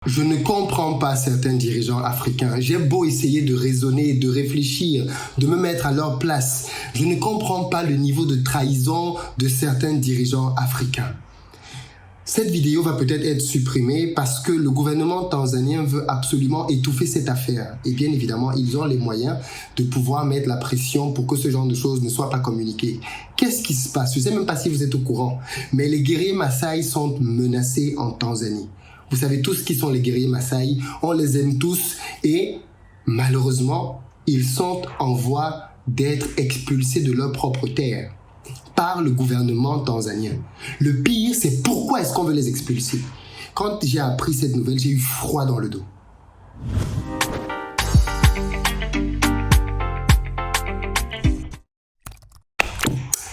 Je ne comprends pas certains dirigeants africains. J'ai beau essayer de raisonner, de réfléchir, de me mettre à leur place. Je ne comprends pas le niveau de trahison de certains dirigeants africains. Cette vidéo va peut-être être supprimée parce que le gouvernement tanzanien veut absolument étouffer cette affaire. Et bien évidemment, ils ont les moyens de pouvoir mettre la pression pour que ce genre de choses ne soient pas communiquées. Qu'est-ce qui se passe? Je ne sais même pas si vous êtes au courant, mais les guerriers Maasai sont menacés en Tanzanie. Vous savez tous qui sont les guerriers Maasai, on les aime tous et malheureusement, ils sont en voie d'être expulsés de leur propre terre par le gouvernement tanzanien. Le pire, c'est pourquoi est-ce qu'on veut les expulser? Quand j'ai appris cette nouvelle, j'ai eu froid dans le dos.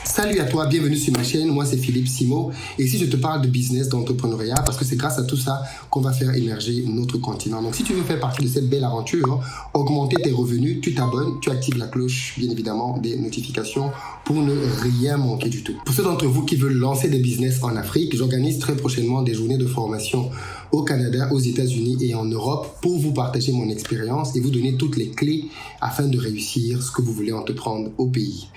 Salut à toi, bienvenue sur ma chaîne, moi c'est Philippe Simo et ici je te parle de business, d'entrepreneuriat parce que c'est grâce à tout ça qu'on va faire émerger notre continent. Donc si tu veux faire partie de cette belle aventure, augmenter tes revenus, tu t'abonnes, tu actives la cloche bien évidemment des notifications pour ne rien manquer du tout. Pour ceux d'entre vous qui veulent lancer des business en Afrique, j'organise très prochainement des journées de formation au Canada, aux États-Unis et en Europe pour vous partager mon expérience et vous donner toutes les clés afin de réussir ce que vous voulez entreprendre au pays.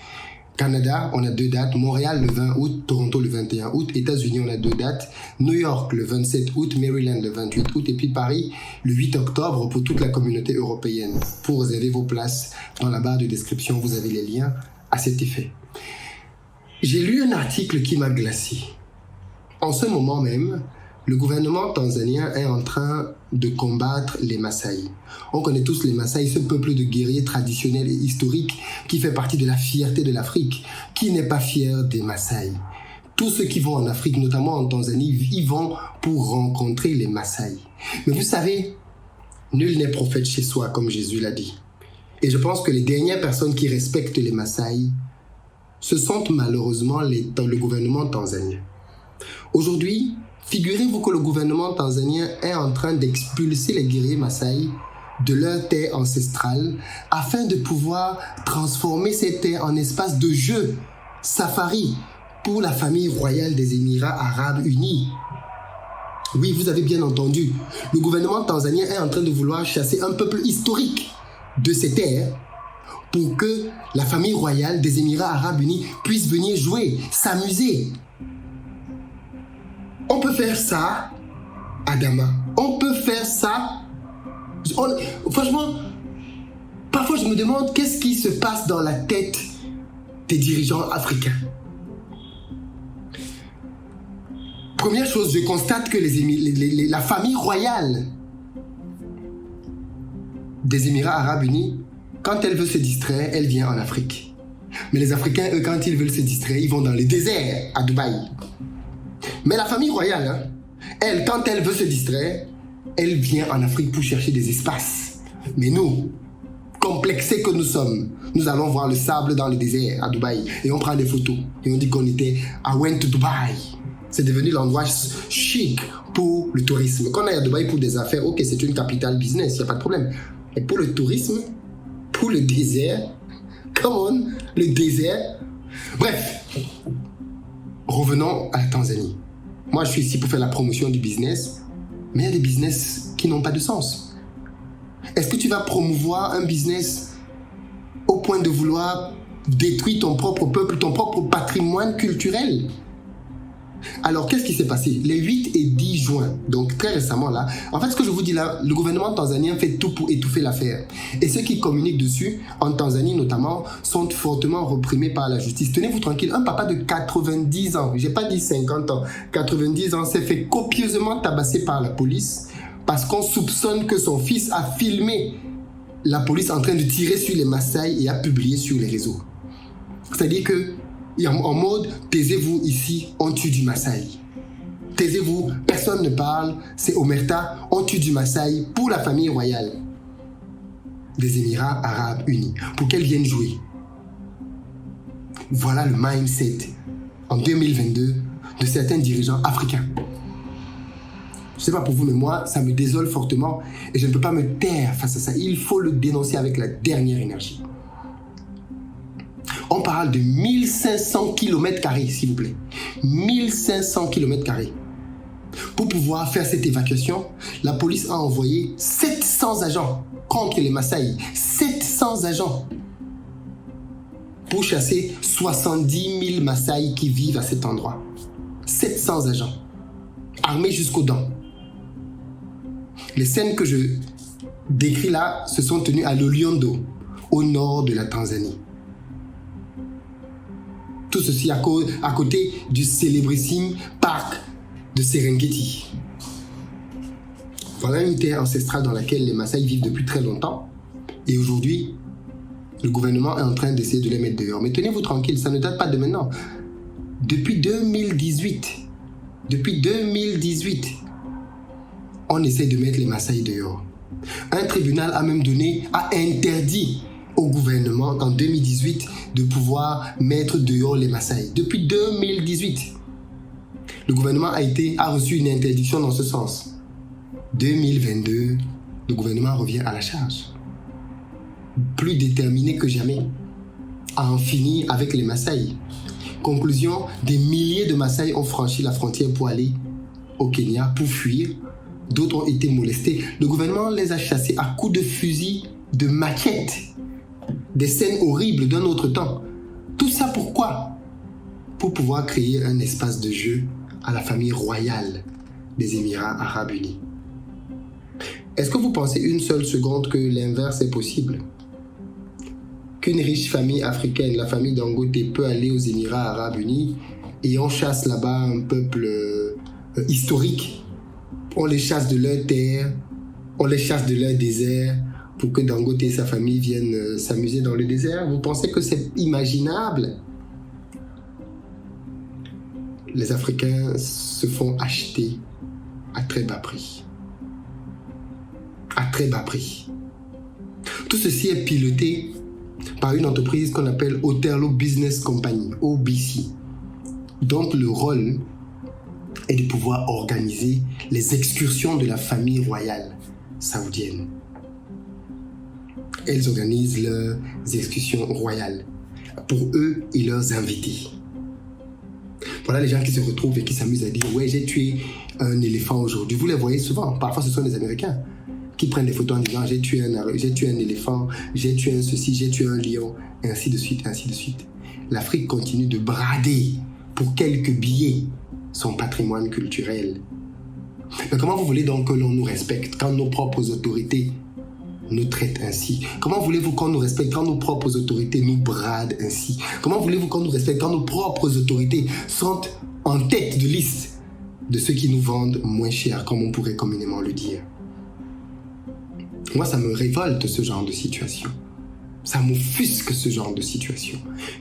Canada, on a 2 dates, Montréal le 20 août, Toronto le 21 août, États-Unis on a 2 dates, New York le 27 août, Maryland le 28 août et puis Paris le 8 octobre pour toute la communauté européenne. Pour réserver vos places, dans la barre de description, vous avez les liens à cet effet. J'ai lu un article qui m'a glacé. En ce moment même, le gouvernement tanzanien est en train de combattre les Maasai. On connaît tous les Maasai, ce peuple de guerriers traditionnels et historiques qui fait partie de la fierté de l'Afrique. Qui n'est pas fier des Maasai? Tous ceux qui vont en Afrique, notamment en Tanzanie, y vont pour rencontrer les Maasai. Mais vous savez, nul n'est prophète chez soi, comme Jésus l'a dit. Et je pense que les dernières personnes qui respectent les Maasai, ce sont malheureusement le gouvernement tanzanien. Aujourd'hui, figurez-vous que le gouvernement tanzanien est en train d'expulser les guerriers Maasai de leur terre ancestrale afin de pouvoir transformer ces terres en espace de jeu, safari, pour la famille royale des Émirats Arabes Unis. Oui, vous avez bien entendu, le gouvernement tanzanien est en train de vouloir chasser un peuple historique de ces terres pour que la famille royale des Émirats Arabes Unis puisse venir jouer, s'amuser. On peut faire ça, Adama. On peut faire ça. Franchement, parfois je me demande qu'est-ce qui se passe dans la tête des dirigeants africains. Première chose, je constate que la famille royale des Émirats Arabes Unis, quand elle veut se distraire, elle vient en Afrique. Mais les Africains, eux, quand ils veulent se distraire, ils vont dans les déserts à Dubaï. Mais la famille royale, elle, quand elle veut se distraire, elle vient en Afrique pour chercher des espaces. Mais nous, complexés que nous sommes, nous allons voir le sable dans le désert à Dubaï et on prend des photos et on dit qu'on était à Went to Dubai. C'est devenu l'endroit chic pour le tourisme. Quand on est à Dubaï pour des affaires, ok, c'est une capitale business, il n'y a pas de problème. Mais pour le tourisme, pour le désert, come on, le désert. Bref, revenons à la Tanzanie. Moi, je suis ici pour faire la promotion du business, mais il y a des business qui n'ont pas de sens. Est-ce que tu vas promouvoir un business au point de vouloir détruire ton propre peuple, ton propre patrimoine culturel? Alors, qu'est-ce qui s'est passé? Les 8 et 10 juin, donc très récemment là, en fait, ce que je vous dis là, le gouvernement tanzanien fait tout pour étouffer l'affaire. Et ceux qui communiquent dessus, en Tanzanie notamment, sont fortement reprimés par la justice. Tenez-vous tranquille, un papa de 90 ans, j'ai pas dit 50 ans, 90 ans, s'est fait copieusement tabasser par la police parce qu'on soupçonne que son fils a filmé la police en train de tirer sur les Maasai et a publié sur les réseaux. C'est-à-dire que en mode, taisez-vous ici, on tue du Maasai. Taisez-vous, personne ne parle, c'est omerta, on tue du Maasai pour la famille royale des Émirats Arabes Unis, pour qu'elle vienne jouer. Voilà le mindset en 2022 de certains dirigeants africains. Je ne sais pas pour vous, mais moi, ça me désole fortement et je ne peux pas me taire face à ça. Il faut le dénoncer avec la dernière énergie. On parle de 1500 km², s'il vous plaît. 1500 km². Pour pouvoir faire cette évacuation, la police a envoyé 700 agents contre les Maasai. 700 agents pour chasser 70 000 Maasai qui vivent à cet endroit. 700 agents, armés jusqu'aux dents. Les scènes que je décris là se sont tenues à Loliondo, au nord de la Tanzanie. Tout ceci à côté du célébrissime parc de Serengeti. Voilà une terre ancestrale dans laquelle les Maasai vivent depuis très longtemps. Et aujourd'hui, le gouvernement est en train d'essayer de les mettre dehors. Mais tenez-vous tranquille, ça ne date pas de maintenant. Depuis 2018, on essaie de mettre les Maasai dehors. Un tribunal a même interdit au gouvernement en 2018 de pouvoir mettre dehors les Maasai. Depuis 2018, le gouvernement a reçu une interdiction dans ce sens. 2022, le gouvernement revient à la charge. Plus déterminé que jamais à en finir avec les Maasai. Conclusion, des milliers de Maasai ont franchi la frontière pour aller au Kenya pour fuir. D'autres ont été molestés. Le gouvernement les a chassés à coups de fusil, de maquettes. Des scènes horribles d'un autre temps. Tout ça pourquoi? Pour pouvoir créer un espace de jeu à la famille royale des Émirats Arabes Unis. Est-ce que vous pensez une seule seconde que l'inverse est possible? Qu'une riche famille africaine, la famille Dangote, peut aller aux Émirats Arabes Unis et on chasse là-bas un peuple historique. On les chasse de leur terre, on les chasse de leur désert pour que Dangote et sa famille viennent s'amuser dans le désert. Vous pensez que c'est imaginable? Les Africains se font acheter à très bas prix. À très bas prix. Tout ceci est piloté par une entreprise qu'on appelle Oterlo Business Company, OBC. Donc le rôle est de pouvoir organiser les excursions de la famille royale saoudienne. Elles organisent leurs excursions royales pour eux et leurs invités. Voilà les gens qui se retrouvent et qui s'amusent à dire « Ouais, j'ai tué un éléphant aujourd'hui ». Vous les voyez souvent. Parfois, ce sont des Américains qui prennent des photos en disant « J'ai tué un éléphant, j'ai tué un ceci, j'ai tué un lion », et ainsi de suite, ainsi de suite. L'Afrique continue de brader pour quelques billets son patrimoine culturel. Mais comment vous voulez donc que l'on nous respecte quand nos propres autorités nous traitent ainsi? Comment voulez-vous qu'on nous respecte quand nos propres autorités nous bradent ainsi? Comment voulez-vous qu'on nous respecte quand nos propres autorités sont en tête de liste de ceux qui nous vendent moins cher, comme on pourrait communément le dire? Moi, ça me révolte ce genre de situation. Ça m'offusque ce genre de situation.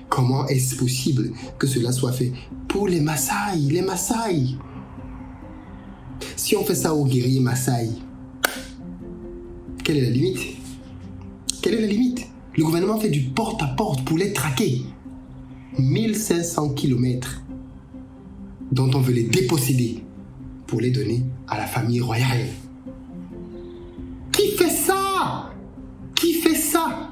Comment est-ce possible que cela soit fait pour les Maasai? Les Maasai. Si on fait ça aux guerriers Maasai, quelle est la limite? Quelle est la limite? Le gouvernement fait du porte-à-porte pour les traquer. 1500 km dont on veut les déposséder pour les donner à la famille royale. Qui fait ça? Qui fait ça?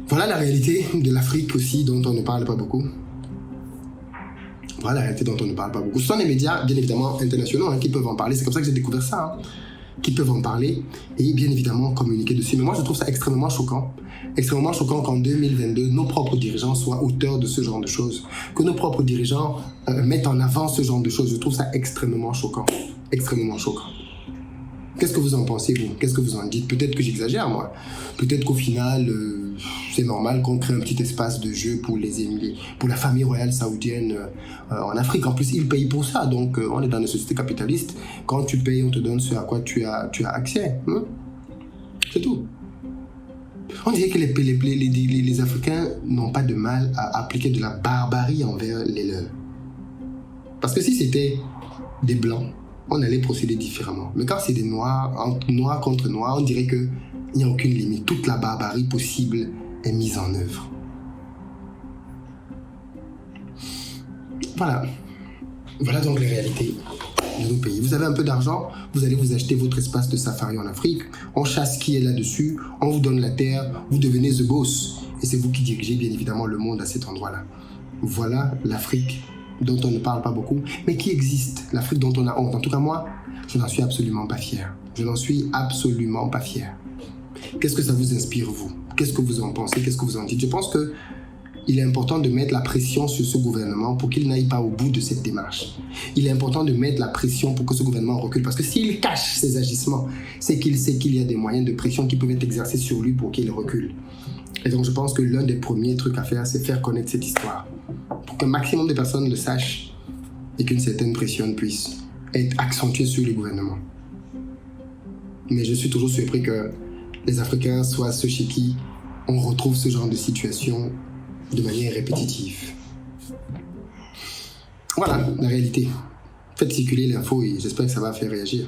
Voilà la réalité de l'Afrique aussi dont on ne parle pas beaucoup. Voilà la réalité dont on ne parle pas beaucoup. Ce sont les médias, bien évidemment, internationaux qui peuvent en parler. C'est comme ça que j'ai découvert ça. Qui peuvent en parler et bien évidemment communiquer dessus. Mais moi, je trouve ça extrêmement choquant. Extrêmement choquant qu'en 2022, nos propres dirigeants soient auteurs de ce genre de choses. Que nos propres dirigeants mettent en avant ce genre de choses. Je trouve ça extrêmement choquant. Extrêmement choquant. Qu'est-ce que vous en pensez, vous? Qu'est-ce que vous en dites? Peut-être que j'exagère, moi. Peut-être qu'au final, c'est normal qu'on crée un petit espace de jeu pour pour la famille royale saoudienne en Afrique. En plus, ils payent pour ça. Donc, on est dans une société capitaliste. Quand tu payes, on te donne ce à quoi tu as accès. C'est tout. On dirait que les Africains n'ont pas de mal à appliquer de la barbarie envers les leurs. Parce que si c'était des Blancs, on allait procéder différemment. Mais quand c'est des Noirs, Noirs contre Noirs, on dirait qu'il n'y a aucune limite. Toute la barbarie possible est mise en œuvre. Voilà. Voilà donc les réalités de nos pays. Vous avez un peu d'argent, vous allez vous acheter votre espace de safari en Afrique, on chasse qui est là-dessus, on vous donne la terre, vous devenez the boss. Et c'est vous qui dirigez bien évidemment le monde à cet endroit-là. Voilà l'Afrique dont on ne parle pas beaucoup, mais qui existe, l'Afrique dont on a honte. En tout cas, moi, je n'en suis absolument pas fier. Je n'en suis absolument pas fier. Qu'est-ce que ça vous inspire, vous? Qu'est-ce que vous en pensez? Qu'est-ce que vous en dites? Je pense qu'il est important de mettre la pression sur ce gouvernement pour qu'il n'aille pas au bout de cette démarche. Il est important de mettre la pression pour que ce gouvernement recule. Parce que s'il cache ses agissements, c'est qu'il sait qu'il y a des moyens de pression qui peuvent être exercés sur lui pour qu'il recule. Et donc, je pense que l'un des premiers trucs à faire, c'est faire connaître cette histoire. Pour qu'un maximum de personnes le sachent et qu'une certaine pression puisse être accentuée sur le gouvernement. Mais je suis toujours surpris que les Africains soient ceux chez qui on retrouve ce genre de situation de manière répétitive. Voilà la réalité. Faites circuler l'info et j'espère que ça va faire réagir.